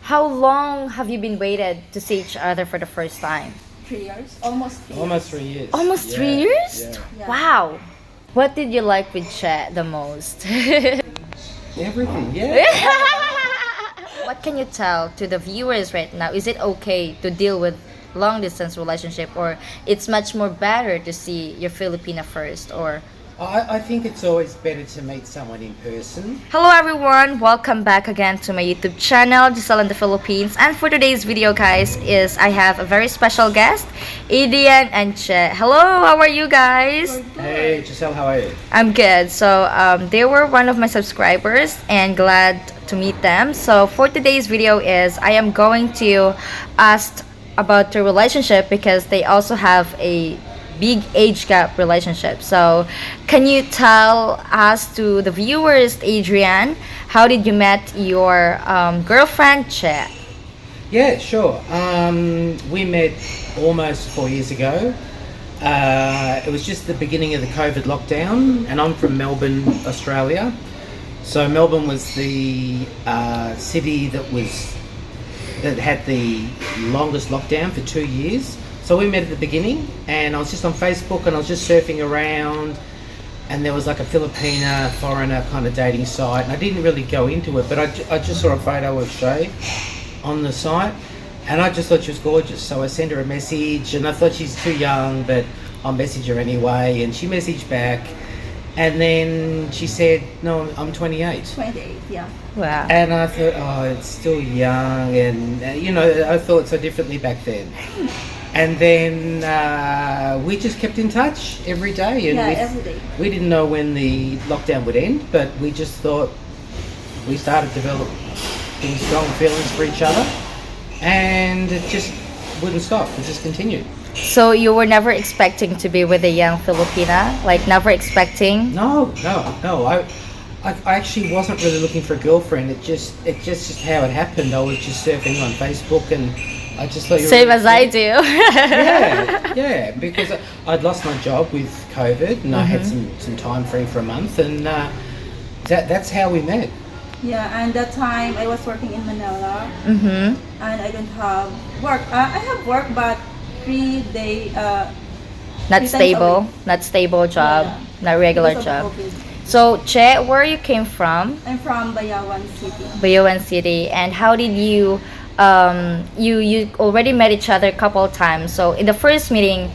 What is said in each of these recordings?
How long have you been waited to see each other for the first time? 3 years, almost 3 Almost years. 3 years. Almost 3 years? Yeah. Yeah. Wow. What did you like with Che the most? Everything, yeah. What can you tell to the viewers right now? Is it okay to deal with long distance relationship, or it's much more better to see your Filipina first? Or I think it's always better to meet someone in person. hello everyone, welcome back again to my YouTube channel, Giselle in the Philippines. And for today's video, guys, is I have a very special guest, Adrian and Che. Hello, how are you guys? Hey, Giselle, how are you? I'm good. So they were one of my subscribers and glad to meet them. So for today's video is I am going to ask about their relationship because they also have a big age gap relationship. So can you tell us to the viewers, Adrian, how did you met your girlfriend, Che? Yeah, sure. We met almost 4 years ago. It was just the beginning of the COVID lockdown, and I'm from Melbourne, Australia. So Melbourne was the city that had the longest lockdown for 2 years. So we met at the beginning, and I was just on Facebook, and I was just surfing around, and there was like a Filipina foreigner kind of dating site, and I didn't really go into it, but I just saw a photo of Shay on the site, and I just thought she was gorgeous. So I sent her a message, and I thought she's too young, but I'll message her anyway, and she messaged back, and then she said, no, I'm 28. 28, yeah. Wow. And I thought, oh, it's still young, and I thought so differently back then. And then we just kept in touch every day, and Yeah, every day. we didn't know when the lockdown would end, but we just thought we started developing strong feelings for each other, and it just wouldn't stop. It just continued. So you were never expecting to be with a young Filipina? Like never expecting? No. I actually wasn't really looking for a girlfriend. It just how it happened. I was just surfing on Facebook, and I just thought you were Same really as I cute. do. Yeah, because I'd lost my job with COVID, and I had some time free for a month, and that's how we met. Yeah, and that time I was working in Manila, Mm-hmm. and I don't have work. I have work, but 3 day. Not 3 times a stable, week. not stable job, Yeah. not regular Because of job. COVID. So Che, where you came from? I'm from Bayawan City. Bayoan City, and how did you you already met each other a couple of times. So in the first meeting,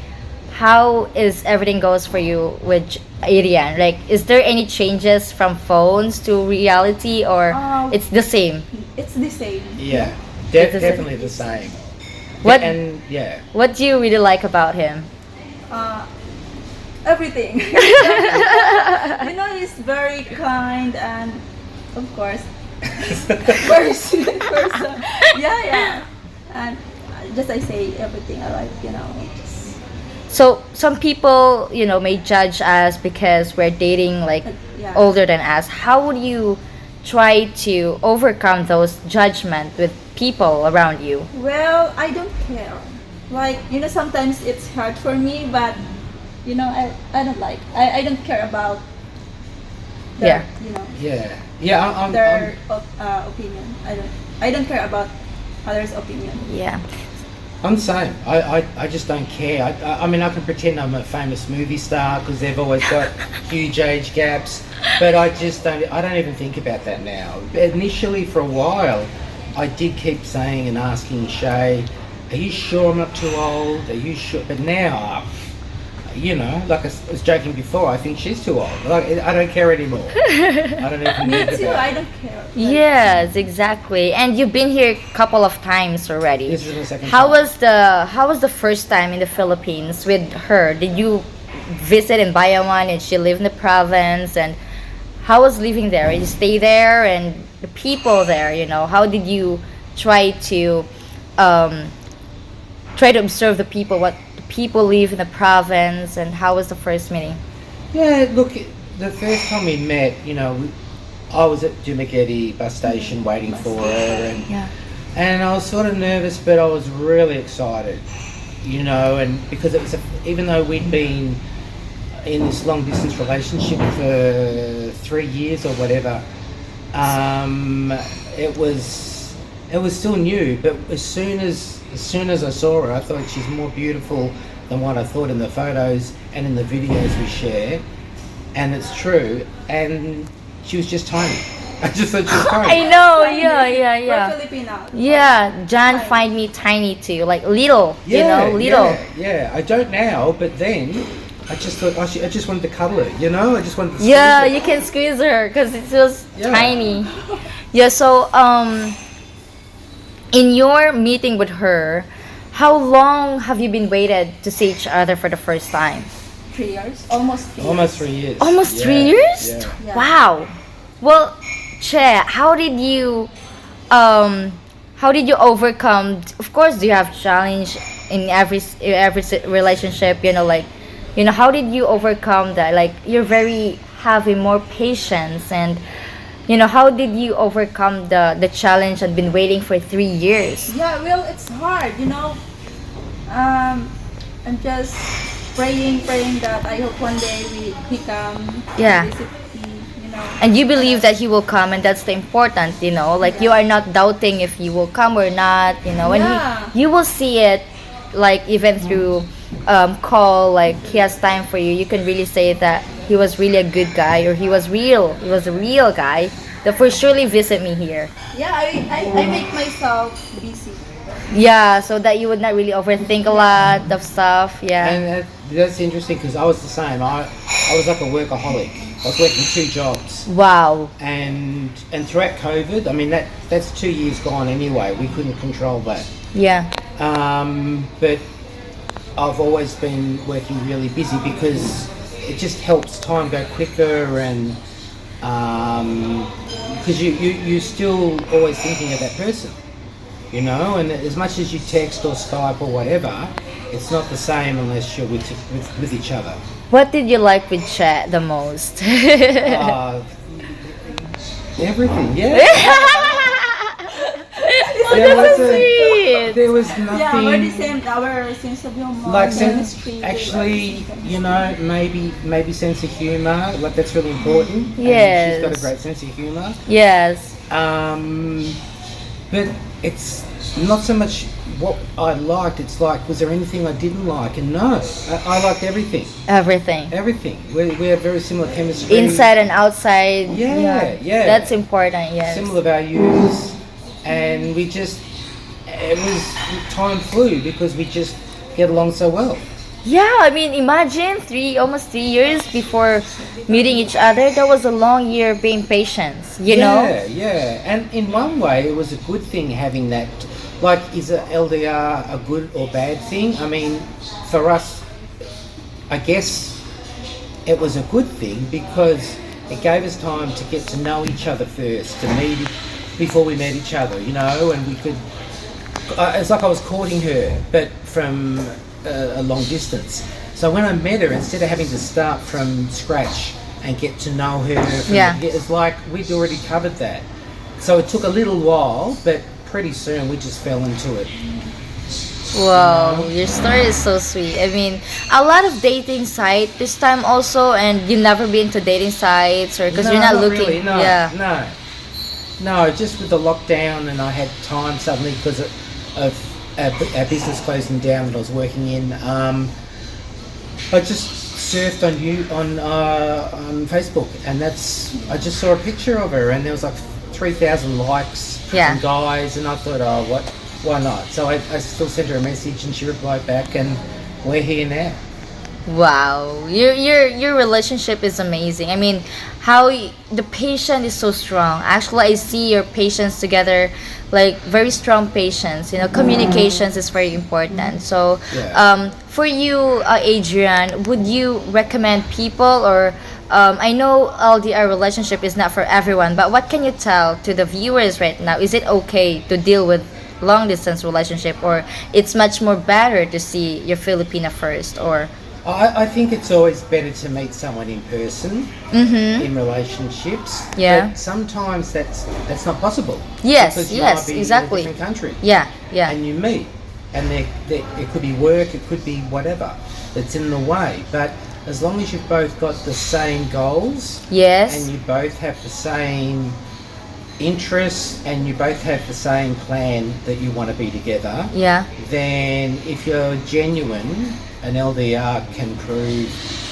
how is everything goes for you with Adrian? Like, is there any changes from phones to reality, or it's the same? It's the same. Yeah, It's the same. definitely the same. What And yeah, what do you really like about him? Everything. He's very kind and, of course, very sweet person. Yeah. And just I say everything I like. Just, So some people, may judge us because we're dating like yeah. older than us. How would you try to overcome those judgment with people around you? Well, I don't care. Like, sometimes it's hard for me, but, I don't like. I don't care about their, I'm their opinion. I don't care about others' opinion. Yeah. I'm the same. I just don't care. I mean, I can pretend I'm a famous movie star because they've always got huge age gaps, but I don't even think about that now. Initially, for a while, I did keep saying and asking Shay, are you sure I'm not too old? Are you sure? But now, like I was joking before, I think she's too old. Like, I don't care anymore. I don't even Me think too. about I it. don't care. Like, Yes, exactly. And you've been here a couple of times already. This is the second How time. was the first time in the Philippines with her? Did you visit in Bayawan and she lived in the province, and how was living there? You stay there and the people there, how did you try to observe the people, what the people live in the province, and how was the first meeting? Yeah, look, the first time we met, I was at Dumaguete bus station waiting for her, Yeah. and I was sort of nervous, but I was really excited, and because it was, even though we'd been in this long distance relationship for 3 years or whatever, it was it was still new, but as soon as I saw her, I thought she's more beautiful than what I thought in the photos and in the videos we share. And it's true. And she was just tiny. I just thought she was I tiny. know, Tiny. yeah. We're Filipina. Yeah, John Tiny. find me tiny too, like little, little. Yeah. I don't now, but then I just thought I just wanted to cuddle her. I just wanted to. Yeah, squeeze her. you can squeeze her because it feels Yeah. tiny. Yeah, so in your meeting with her, how long have you been waited to see each other for the first time? 3 years, almost 3 Almost years. 3 years. Almost Yeah, 3 years? Yeah. Yeah. Wow. Well, Che, how did you overcome? Of course, do you have challenge in every relationship? How did you overcome that? Like, you're very having more patience, and how did you overcome the challenge and been waiting for 3 years? Yeah, well, it's hard, I'm just praying that I hope one day he come Yeah. visit me. And you believe that he will come, and that's the important, like you are not doubting if he will come or not, and Yeah. you will see it, like even through call, like he has time for you. You can really say that he was really a good guy, or he was a real guy that for surely visit me here. Yeah, I make myself busy. Yeah, so that you would not really overthink a lot of stuff. Yeah. And that's interesting because I was the same. I was like a workaholic. I was working 2 jobs, Wow. and throughout COVID, I mean that's 2 years gone anyway. We couldn't control that. Yeah. But I've always been working really busy because it just helps time go quicker, and because you're still always thinking of that person, and as much as you text or Skype or whatever, it's not the same unless you're with each other. What did you like with Che the most? Everything, yeah. That's so wasn't- sweet. There was Yeah, we're the nothing. same. Our sense of humor, Like chemistry. actually, maybe sense of humor. Like that's really important. And Yes. she's got a great sense of humor. Yes. But it's not so much what I liked. It's like, was there anything I didn't like? And no, I liked everything. Everything. Everything. We have very similar chemistry. Inside and outside. Yeah. That's important, yes. Similar values, and it was time flew because we just get along so well. Yeah, I mean, imagine almost 3 years before meeting each other. That was a long year being patient, Yeah. And in one way, it was a good thing having that. Like, is a LDR a good or bad thing? I mean, for us, I guess it was a good thing because it gave us time to get to know each other first, to meet before we met each other, and we could. It's like I was courting her, but from a long distance. So when I met her, instead of having to start from scratch and get to know her, it's like we'd already covered that. So it took a little while, but pretty soon we just fell into it. Wow, your story is so sweet. I mean, a lot of dating site this time also, and you never been to dating sites, or because No, you're not looking. Really, no, Yeah. no. Just with the lockdown, and I had time suddenly because of our business closing down that I was working in. I just surfed on Facebook, and I just saw a picture of her, and there was like 3,000 likes Yeah. from guys, and I thought, why not? So I still sent her a message, and she replied back, and we're here now. Wow, your relationship is amazing. I mean, the patience is so strong. Actually, I see your patience together, like very strong patience. Communications is very important. So, Yeah. for you, Adrian, would you recommend people, or I know LDR relationship is not for everyone, but what can you tell to the viewers right now? Is it okay to deal with long distance relationship, or it's much more better to see your Filipina first, or? I think it's always better to meet someone in person in relationships. Yeah. But sometimes that's not possible. Yes, Because you yes, might be exactly. in a different country. Yeah. And you meet, and it could be work, it could be whatever that's in the way. But as long as you've both got the same goals, Yes. and you both have the same interests and you both have the same plan that you want to be together, Yeah. then if you're genuine, an LDR can prove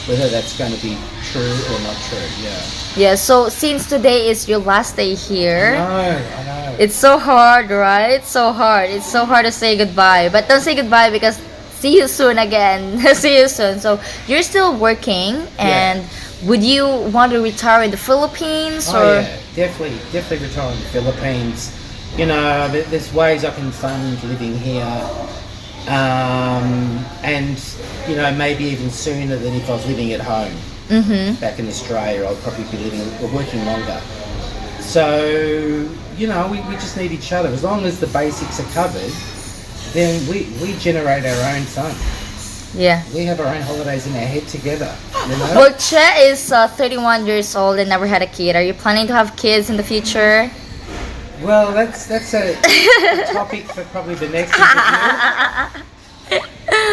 whether that's going to be true or not true. Yeah. Yeah. So since today is your last day here, I know. it's so hard, right? So hard. It's so hard to say goodbye. But don't say goodbye because see you soon again. See you soon. So you're still working, and would you want to retire in the Philippines Oh or? yeah, definitely retire in the Philippines. You know, there's ways I can fund living here, and you know, maybe even sooner than if I was living at home. Mm-hmm. Back in Australia, I'll probably be living or working longer. So, you know, we just need each other. As long as the basics are covered, then we generate our own fun. Yeah. We have our own holidays in our head together, you know? Well, Che is 31 years old and never had a kid. Are you planning to have kids in the future? Well, that's a topic for probably the next interview.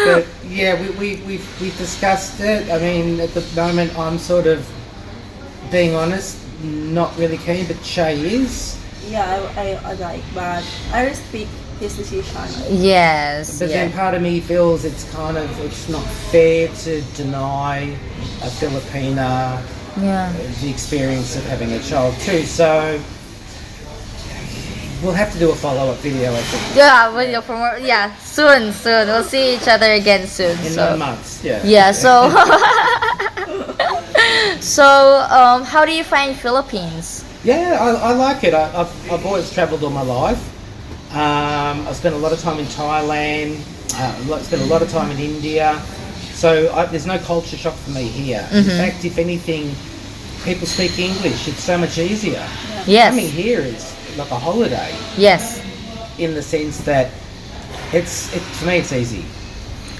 But yeah, we've discussed it. I mean, at the moment, I'm sort of, being honest, not really keen, but Che is. Yeah, I like, but I respect his decision. Yes. But Yeah. then part of me feels it's not fair to deny a Filipina Yeah. the experience of having a child too. So we'll have to do a follow-up video, I think, Yeah, well, yeah, for more, yeah, soon. We'll see each other again soon. in So 9 months. Yeah. yeah, so so how do you find Philippines? Yeah, I like it. I've always travelled all my life. I've spent a lot of time in Thailand. Spent a lot of time in India. So there's no culture shock for me here. In fact, if anything, people speak English. It's so much easier. Yes. Coming here is like a holiday Yes. in the sense that for me it's easy.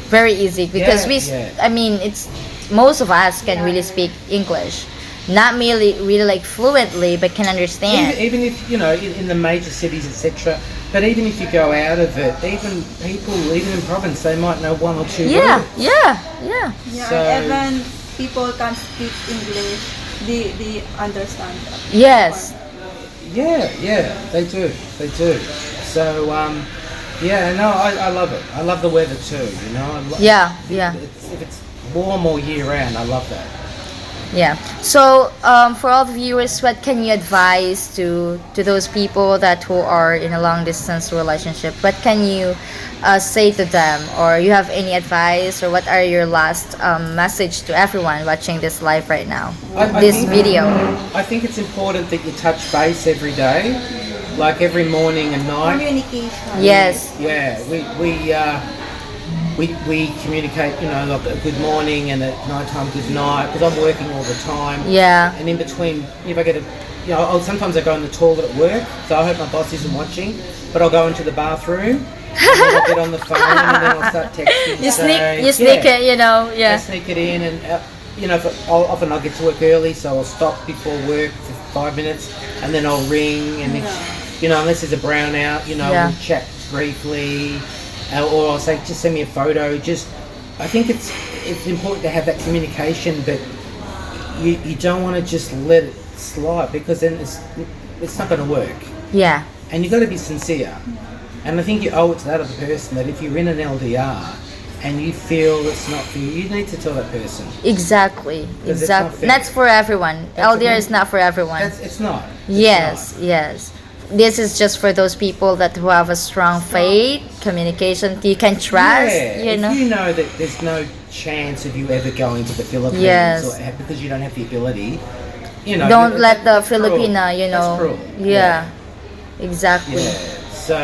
Very easy because Yeah. I mean, it's most of us can really speak English. Not really like fluently, but can understand. Even if, you know, in the major cities, etc. But even if you go out of it, even people, even in province, they might know one or two Yeah, words. yeah, yeah. Yeah, So- and even people can speak English, they understand that. Yes. Yeah, they do. So, yeah, no, I love it. I love the weather too, you know. Yeah, yeah. If it's warm all year round, I love that. Yeah. So, for all the viewers, what can you advise to those people that who are in a long distance relationship? What can you say to them, or you have any advice, or what are your last message to everyone watching this live right now? I This think- video. I think it's important that you touch base every day, like every morning and night. Communication. Yes. Yeah, we communicate, you know, like a good morning and at night time good night, because I'm working all the time. Yeah. And in between, if I get you know, sometimes I go in the toilet at work, so I hope my boss isn't watching, but I'll go into the bathroom, and then I'll get on the phone, and then I'll start texting. You saying, sneak yeah, it, you know. I Yeah. sneak it in, and you know, often I'll get to work early, so I'll stop before work for 5 minutes, and then I'll ring, and you know, unless there's a brownout, you know, Yeah. we'll chat briefly, or I'll say, just send me a photo. I think it's important to have that communication, but you don't want to just let it slide, because then it's not going to work. Yeah. And you've got to be sincere. And I think you owe it to that other person that if you're in an LDR and you feel it's not for you, you need to tell that person. Exactly. 'Cause it's not Exactly. fair. That's for everyone. That's LDR what- is not for everyone. It's not. It's Yes, not. yes. This is just for those people that who have a strong faith, communication, you can trust, Yeah, you if know. you know that there's no chance of you ever going to the Philippines, Yes. or because you don't have the ability, you know. Don't let the that's cruel. Filipina, you know. That's cruel. Yeah. Exactly. Yeah. So,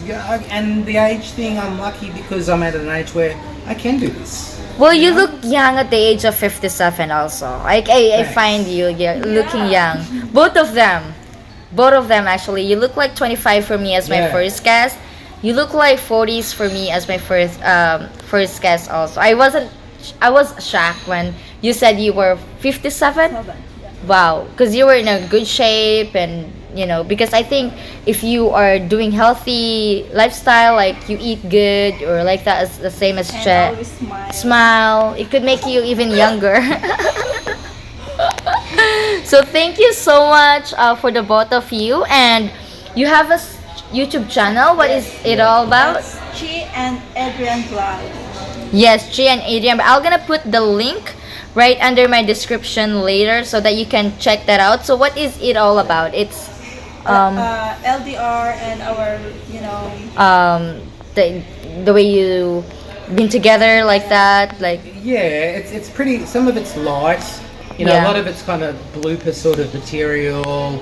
yeah, and the age thing, I'm lucky because I'm at an age where I can do this. Well, you look young at the age of 57 also. I Thanks. find you looking young. Both of them actually. You look like 25 for me as my Yeah. first guest. You look like 40s for me as my first guest also. I was shocked when you said you were 57. Yeah. Wow, because you were in a good shape, and you know, because I think if you are doing healthy lifestyle, like you eat good or like that, is the same as And Chet. always smile. Smile, it could make you even younger. So thank you so much for the both of you. And you have a YouTube channel. What is it all about? That's Chi and Adrian Vlog. Yes, Chi and Adrian. But I'm gonna put the link right under my description later so that you can check that out. So what is it all about? It's LDR and our, you know, the way you been together like that, like Yeah, it's pretty. Some of it's light. You know, Yeah. a lot of it's kind of blooper sort of material.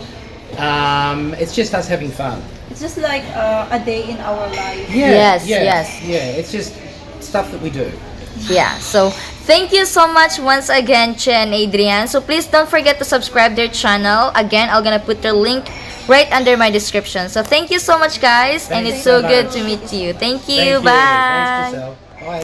It's just us having fun. it's just like a day in our life. Yes, yeah, yes. Yeah, it's just stuff that we do. yeah. So thank you so much once again, Che and Adrian. So please don't forget to subscribe their channel. Again, I'm gonna put their link right under my description. So thank you so much, guys, and Thanks it's so so good much. to meet you. Thank Thank you. you. Bye. Thanks, Giselle. Bye.